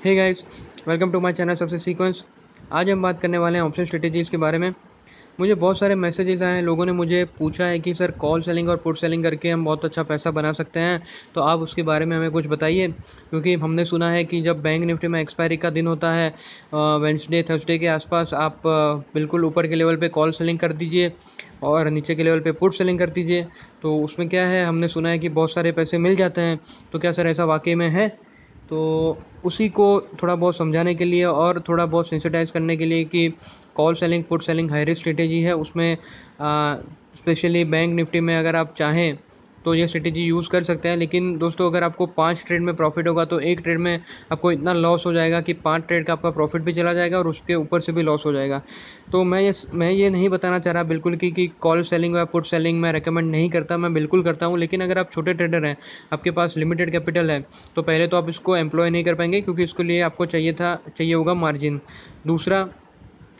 Hey guys, welcome to my channel सबसे sequence. आज हम बात करने वाले हैं ऑप्शन स्ट्रेटेजीज़ के बारे में। मुझे बहुत सारे मैसेजेस आए हैं, लोगों ने मुझे पूछा है कि सर कॉल सेलिंग और पुट सेलिंग करके हम बहुत अच्छा पैसा बना सकते हैं, तो आप उसके बारे में हमें कुछ बताइए। क्योंकि हमने सुना है कि जब बैंक निफ्टी में एक्सपायरी का दिन होता है वेंसडे थर्सडे के आसपास, आप बिल्कुल ऊपर के लेवल पे कॉल सेलिंग कर दीजिए और नीचे के लेवल पे पुट सेलिंग कर दीजिए। तो उसमें क्या है, हमने सुना है कि बहुत सारे पैसे मिल जाते हैं। तो क्या सर ऐसा वाकई में है? तो उसी को थोड़ा बहुत समझाने के लिए और थोड़ा बहुत सेंसिटाइज़ करने के लिए कि call selling, put selling high risk strategy है। उसमें स्पेशली बैंक निफ्टी में अगर आप चाहें तो ये स्ट्रेटेजी यूज़ कर सकते हैं। लेकिन दोस्तों, अगर आपको 5 ट्रेड में प्रॉफिट होगा तो एक ट्रेड में आपको इतना लॉस हो जाएगा कि 5 ट्रेड का आपका प्रॉफिट भी चला जाएगा और उसके ऊपर से भी लॉस हो जाएगा। तो मैं ये नहीं बताना चाह रहा बिल्कुल कि कॉल सेलिंग या पुट सेलिंग मैं रेकमेंड नहीं करता, मैं बिल्कुल करता हूँ। लेकिन अगर आप छोटे ट्रेडर हैं, आपके पास लिमिटेड कैपिटल है, तो पहले तो आप इसको एम्प्लॉय नहीं कर पाएंगे, क्योंकि इसके लिए आपको चाहिए होगा मार्जिन। दूसरा,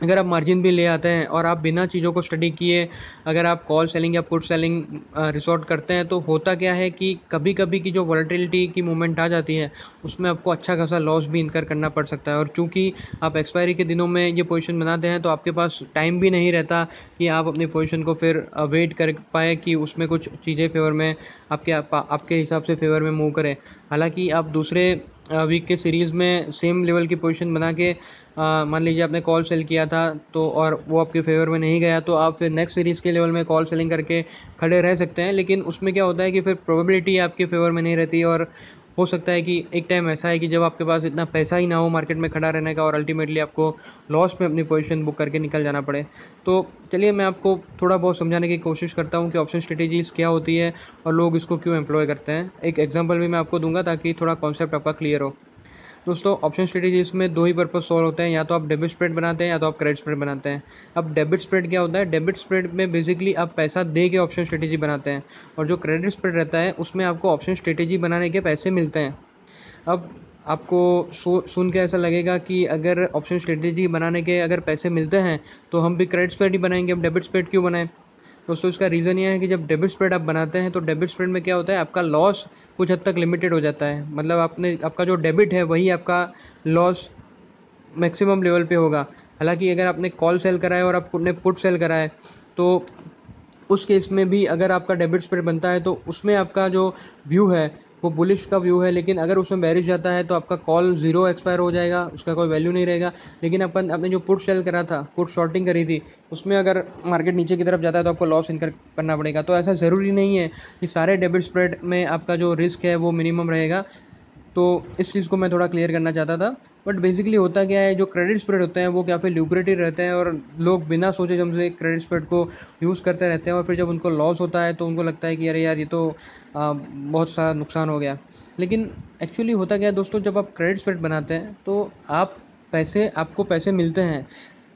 अगर आप मार्जिन भी ले आते हैं और आप बिना चीज़ों को स्टडी किए अगर आप कॉल सेलिंग या पुट सेलिंग रिसॉर्ट करते हैं, तो होता क्या है कि कभी कभी की जो वॉलेटिलिटी की मूवमेंट आ जाती है, उसमें आपको अच्छा खासा लॉस भी इनकर करना पड़ सकता है। और चूंकि आप एक्सपायरी के दिनों में ये पोजीशन बनाते हैं, तो आपके पास टाइम भी नहीं रहता कि आप अपनी पोजीशन को फिर वेट कर पाए कि उसमें कुछ चीज़ें फेवर में आपके हिसाब से फेवर में मूव करें। हालांकि आप दूसरे वीक के सीरीज़ में सेम लेवल की पोजीशन बना के मान लीजिए आपने कॉल सेल किया था, तो और वो आपके फेवर में नहीं गया, तो आप फिर नेक्स्ट सीरीज़ के लेवल में कॉल सेलिंग करके खड़े रह सकते हैं। लेकिन उसमें क्या होता है कि फिर प्रोबेबिलिटी आपके फेवर में नहीं रहती, और हो सकता है कि एक टाइम ऐसा है कि जब आपके पास इतना पैसा ही ना हो मार्केट में खड़ा रहने का, और अल्टीमेटली आपको लॉस में अपनी पोजीशन बुक करके निकल जाना पड़े। तो चलिए, मैं आपको थोड़ा बहुत समझाने की कोशिश करता हूँ कि ऑप्शन स्ट्रेटेजीज़ क्या होती है और लोग इसको क्यों एम्प्लॉय करते हैं। एक एग्जांपल भी मैं आपको दूंगा ताकि थोड़ा कॉन्सेप्ट आपका क्लियर हो। दोस्तों, ऑप्शन स्ट्रेटेजीज में दो ही पर्पस सॉल्व होते हैं, या तो आप डेबिट स्प्रेड बनाते हैं या तो आप क्रेडिट स्प्रेड बनाते हैं। अब डेबिट स्प्रेड क्या होता है? डेबिट स्प्रेड में बेसिकली आप पैसा दे के ऑप्शन स्ट्रेटेजी बनाते हैं, और जो क्रेडिट स्प्रेड रहता है उसमें आपको ऑप्शन स्ट्रेटेजी बनाने के पैसे मिलते हैं। अब आपको सुन के ऐसा लगेगा कि अगर ऑप्शन स्ट्रेटेजी बनाने के अगर पैसे मिलते हैं, तो हम भी क्रेडिट स्प्रेड ही बनाएंगे, हम डेबिट स्प्रेड क्यों बनाएं? दोस्तों, इसका रीज़न ये है कि जब डेबिट स्प्रेड आप बनाते हैं, तो डेबिट स्प्रेड में क्या होता है, आपका लॉस कुछ हद तक लिमिटेड हो जाता है। मतलब आपका जो डेबिट है वही आपका लॉस मैक्सिमम लेवल पे होगा। हालांकि अगर आपने कॉल सेल करा है और आपने पुट सेल करा है, तो उस केस में भी अगर आपका डेबिट स्प्रेड बनता है, तो उसमें आपका जो व्यू है वो बुलिश का व्यू है। लेकिन अगर उसमें बेरिश जाता है, तो आपका कॉल ज़ीरो एक्सपायर हो जाएगा, उसका कोई वैल्यू नहीं रहेगा। लेकिन अपन आपने जो पुट सेल करा था, पुट शॉर्टिंग करी थी, उसमें अगर मार्केट नीचे की तरफ जाता है तो आपको लॉस इनकर करना पड़ेगा। तो ऐसा ज़रूरी नहीं है कि सारे डेबिट स्प्रेड में आपका जो रिस्क है वो मिनिमम रहेगा। तो इस चीज़ को मैं थोड़ा क्लियर करना चाहता था। बट बेसिकली होता क्या है, जो क्रेडिट स्प्रेड होते हैं वो काफ़ी ल्यूक्रेटिव रहते हैं, और लोग बिना सोचे समझे क्रेडिट स्प्रेड को यूज़ करते रहते हैं, और फिर जब उनको लॉस होता है तो उनको लगता है कि अरे यार, ये तो बहुत सारा नुकसान हो गया। लेकिन एक्चुअली होता क्या है दोस्तों, जब आप क्रेडिट स्प्रेड बनाते हैं तो आपको पैसे मिलते हैं।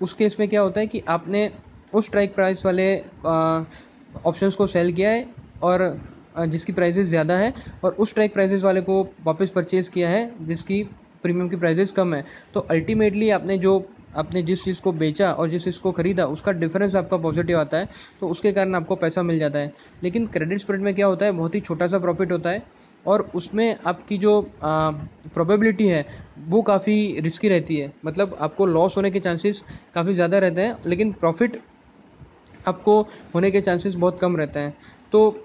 उस केस में क्या होता है कि आपने उस स्ट्राइक प्राइस वाले ऑप्शंस को सेल किया है, और जिसकी प्राइसेस ज़्यादा है, और उस स्ट्राइक प्राइसेस वाले को वापस परचेज़ किया है जिसकी प्रीमियम की प्राइसेस कम है। तो अल्टीमेटली आपने जिस चीज़ को बेचा और जिस चीज़ को खरीदा, उसका डिफरेंस आपका पॉजिटिव आता है, तो उसके कारण आपको पैसा मिल जाता है। लेकिन क्रेडिट स्प्रेड में क्या होता है, बहुत ही छोटा सा प्रॉफिट होता है, और उसमें आपकी जो प्रोबेबिलिटी है वो काफ़ी रिस्की रहती है। मतलब आपको लॉस होने के चांसेस काफ़ी ज़्यादा रहते हैं, लेकिन प्रॉफिट आपको होने के चांसेस बहुत कम रहते हैं। तो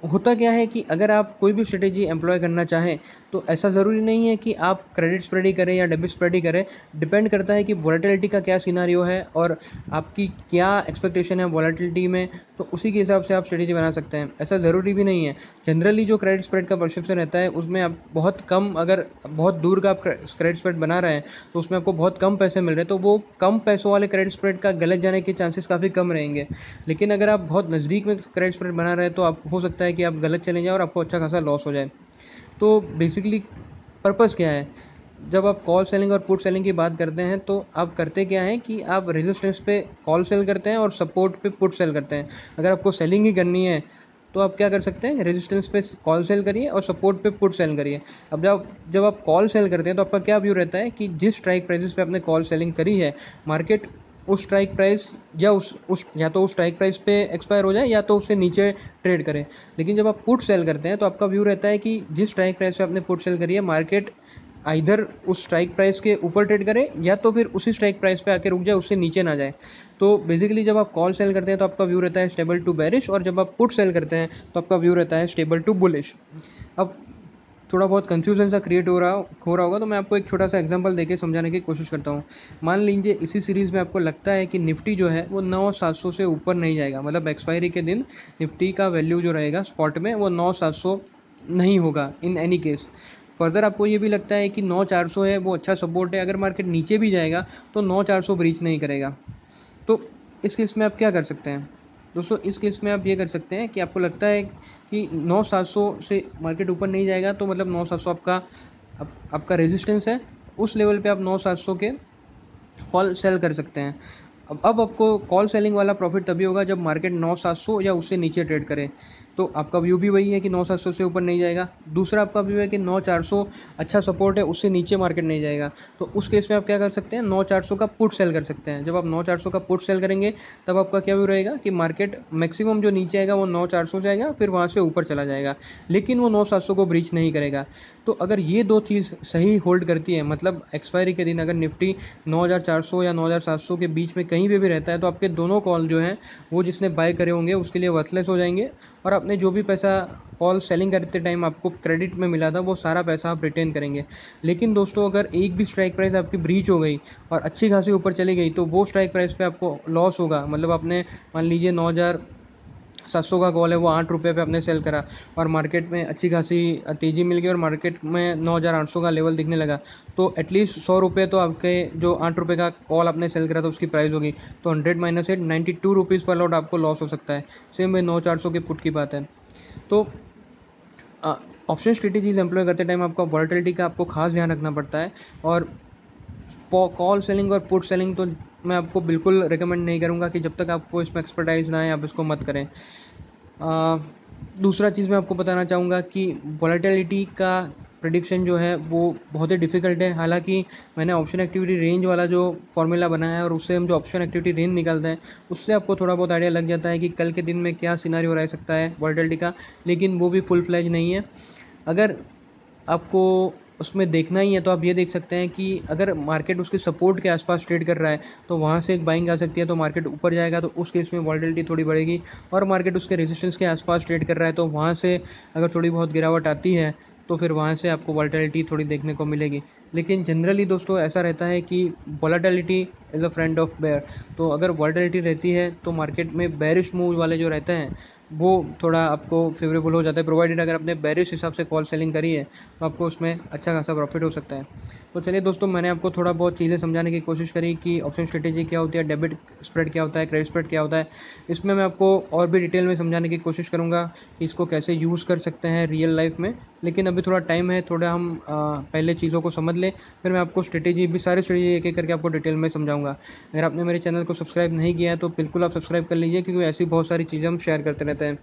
होता क्या है कि अगर आप कोई भी स्ट्रेटेजी एम्प्लॉय करना चाहें, तो ऐसा ज़रूरी नहीं है कि आप क्रेडिट स्प्रेड ही करें या डेबिट स्प्रेड ही करें। डिपेंड करता है कि वॉलेटिलिटी का क्या सिनारियो है और आपकी क्या एक्सपेक्टेशन है वॉलेटिलिटी में, तो उसी के हिसाब से आप स्ट्रेटेजी बना सकते हैं। ऐसा ज़रूरी भी नहीं है। जनरली जो क्रेडिट स्प्रेड का परसेप्शन रहता है, उसमें आप बहुत कम, अगर बहुत दूर का आप क्रेडिट स्प्रेड बना रहे हैं, तो उसमें आपको बहुत कम पैसे मिल रहे हैं, तो वो कम पैसों वाले क्रेडिट स्प्रेड का गलत जाने के चांसेस काफ़ी कम रहेंगे। लेकिन अगर आप बहुत नज़दीक में क्रेडिट स्प्रेड बना रहे हैं, तो आप हो सकता है कि आप गलत चले जाएँ और आपको अच्छा खासा लॉस हो जाए। तो बेसिकली पर्पस क्या है? जब आप कॉल सेलिंग और पुट सेलिंग की बात करते हैं, तो आप करते क्या हैं कि आप रेजिस्टेंस पे कॉल सेल करते हैं और सपोर्ट पे पुट सेल करते हैं। अगर आपको सेलिंग ही करनी है, तो आप क्या कर सकते हैं, रेजिस्टेंस पे कॉल सेल करिए और सपोर्ट पे पुट सेल करिए। अब जब आप कॉल सेल करते हैं, तो आपका क्या व्यू रहता है कि जिस स्ट्राइक प्राइसेस पे आपने कॉल सेलिंग करी है, मार्केट उस स्ट्राइक प्राइस या तो उस स्ट्राइक प्राइस पे एक्सपायर हो जाए, या तो उससे नीचे ट्रेड करे। लेकिन जब आप पुट सेल करते हैं, तो आपका व्यू रहता है कि जिस स्ट्राइक प्राइस पे आपने पुट सेल करी है, मार्केट आइदर उस स्ट्राइक प्राइस के ऊपर ट्रेड करे या तो फिर उसी स्ट्राइक प्राइस पे आके रुक जाए, उससे नीचे ना जाए। तो बेसिकली जब आप कॉल सेल करते हैं तो आपका व्यू रहता है स्टेबल टू बेरिश, और जब आप पुट सेल करते हैं तो आपका व्यू रहता है स्टेबल टू बुलिश। अब थोड़ा बहुत कन्फ्यूजन सा क्रिएट हो रहा होगा, तो मैं आपको एक छोटा सा एग्जांपल देके समझाने की कोशिश करता हूँ। मान लीजिए इसी सीरीज़ में आपको लगता है कि निफ्टी जो है वो 9,700 से ऊपर नहीं जाएगा, मतलब एक्सपायरी के दिन निफ्टी का वैल्यू जो रहेगा स्पॉट में वो 9,700 नहीं होगा इन एनी केस। फर्दर आपको ये भी लगता है कि 9,400 है वो अच्छा सपोर्ट है, अगर मार्केट नीचे भी जाएगा तो 9,400 ब्रीच नहीं करेगा। तो इस केस में आप क्या कर सकते हैं दोस्तों? इस केस में आप ये कर सकते हैं कि आपको लगता है कि 9,700 से मार्केट ऊपर नहीं जाएगा, तो मतलब 9,700 आपका रेजिस्टेंस है, उस लेवल पे आप 9,700 के कॉल सेल कर सकते हैं। अब आपको कॉल सेलिंग वाला प्रॉफिट तभी होगा जब मार्केट 9,700 या उससे नीचे ट्रेड करे। तो आपका व्यू भी वही है कि 9,700 से ऊपर नहीं जाएगा। दूसरा आपका व्यू है कि 9,400 अच्छा सपोर्ट है, उससे नीचे मार्केट नहीं जाएगा। तो उस केस में आप क्या कर सकते हैं, 9,400 का पुट सेल कर सकते हैं। जब आप 9,400 का पुट सेल करेंगे तब आपका क्या व्यू रहेगा कि मार्केट मैक्सिमम जो नीचे आएगा वो 9,400 से आएगा, फिर वहाँ से ऊपर चला जाएगा, लेकिन वो 9,700 को ब्रीच नहीं करेगा। तो अगर ये दो चीज़ सही होल्ड करती है, मतलब एक्सपायरी के दिन अगर निफ्टी 9,400 या 9,700 के बीच में कहीं पे भी रहता है, तो आपके दोनों कॉल जो हैं वो जिसने बाय करे होंगे उसके लिए वर्थलेस हो जाएंगे, और आपने जो भी पैसा कॉल सेलिंग करते टाइम आपको क्रेडिट में मिला था वो सारा पैसा आप रिटेन करेंगे। लेकिन दोस्तों अगर एक भी स्ट्राइक प्राइस आपकी ब्रीच हो गई और अच्छी खासी ऊपर चली गई, तो वो स्ट्राइक प्राइस पे आपको लॉस होगा। मतलब आपने मान लीजिए 9,700 का कॉल है वो 8 रुपये पे आपने सेल करा, और मार्केट में अच्छी खासी तेज़ी मिल गई और मार्केट में 9,800 का लेवल दिखने लगा, तो एटलीस्ट 100 रुपये तो आपके जो 8 रुपये का कॉल आपने सेल करा था उसकी प्राइस होगी। तो 100 माइनस 8 92 रुपीज़ पर लॉट आपको लॉस हो सकता है। सेम वे 9,400 के पुट की बात है। तो ऑप्शन स्ट्रेटेजीज एम्प्लॉय करते टाइम आपका वॉलेटिलिटी का आपको खास ध्यान रखना पड़ता है, और कॉल सेलिंग और पुट सेलिंग तो मैं आपको बिल्कुल रिकमेंड नहीं करूँगा कि जब तक आपको इसमें एक्सपर्टाइज ना है आप इसको मत करें। दूसरा चीज़ मैं आपको बताना चाहूँगा कि वॉलेटिलिटी का प्रेडिक्शन जो है वो बहुत ही डिफ़िकल्ट है। हालांकि मैंने ऑप्शन एक्टिविटी रेंज वाला जो फॉर्मूला बनाया है और उससे हम जो ऑप्शन एक्टिविटी रेंज निकालते हैं उससे आपको थोड़ा बहुत आइडिया लग जाता है कि कल के दिन में क्या सिनारियो रह सकता है वॉलेटिलिटी का, लेकिन वो भी फुल फ्लैज नहीं है। अगर आपको उसमें देखना ही है तो आप ये देख सकते हैं कि अगर मार्केट उसके सपोर्ट के आसपास ट्रेड कर रहा है तो वहाँ से एक बाइंग आ सकती है, तो मार्केट ऊपर जाएगा तो उस केस में वॉलेटिलिटी थोड़ी बढ़ेगी, और मार्केट उसके रेजिस्टेंस के आसपास ट्रेड कर रहा है तो वहाँ से अगर थोड़ी बहुत गिरावट आती है तो फिर वहाँ से आपको वॉलेटिलिटी थोड़ी देखने को मिलेगी। लेकिन जनरली दोस्तों ऐसा रहता है कि volatility is a friend of bear. तो अगर वॉलेटिलिटी रहती है तो मार्केट में बेरिश मूव वाले जो रहते हैं वो थोड़ा आपको फेवरेबल हो जाता है, प्रोवाइडेड अगर आपने बेरिश हिसाब से कॉल सेलिंग करी है तो आपको उसमें अच्छा खासा प्रॉफिट हो सकता है। तो चलिए दोस्तों, मैंने आपको थोड़ा बहुत चीज़ें समझाने की कोशिश करी कि ऑप्शन स्ट्रेटेजी क्या होती है, डेबिट स्प्रेड क्या होता है, क्रेडिट स्प्रेड क्या होता है। इसमें मैं आपको और भी डिटेल में समझाने की कोशिश करूँगा कि इसको कैसे यूज़ कर सकते हैं रियल लाइफ में। लेकिन अभी थोड़ा टाइम है, थोड़ा हम पहले चीज़ों को समझ लें, फिर मैं आपको स्ट्रेटेजी भी सारी स्ट्रेटेजी एक एक करके आपको डिटेल में समझाऊंगा। अगर आपने मेरे चैनल को सब्सक्राइब नहीं किया है तो बिल्कुल आप सब्सक्राइब कर लीजिए, क्योंकि ऐसी बहुत सारी चीज़ें हम शेयर करते रहते हैं।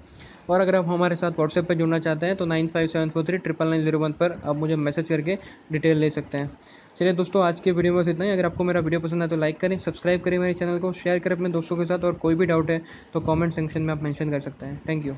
और अगर आप हमारे साथ व्हाट्सएप पर जुड़ना चाहते हैं तो 9574399901 पर आप मुझे मैसेज करके डिटेल ले सकते हैं। चलिए दोस्तों, आज के वीडियो में बस इतना ही। अगर आपको मेरा वीडियो पसंद है तो लाइक करें, सब्सक्राइब करें मेरे चैनल को, शेयर करें अपने दोस्तों के साथ, और कोई भी डाउट है तो कमेंट सेक्शन में आप मेंशन कर सकते हैं। Thank you.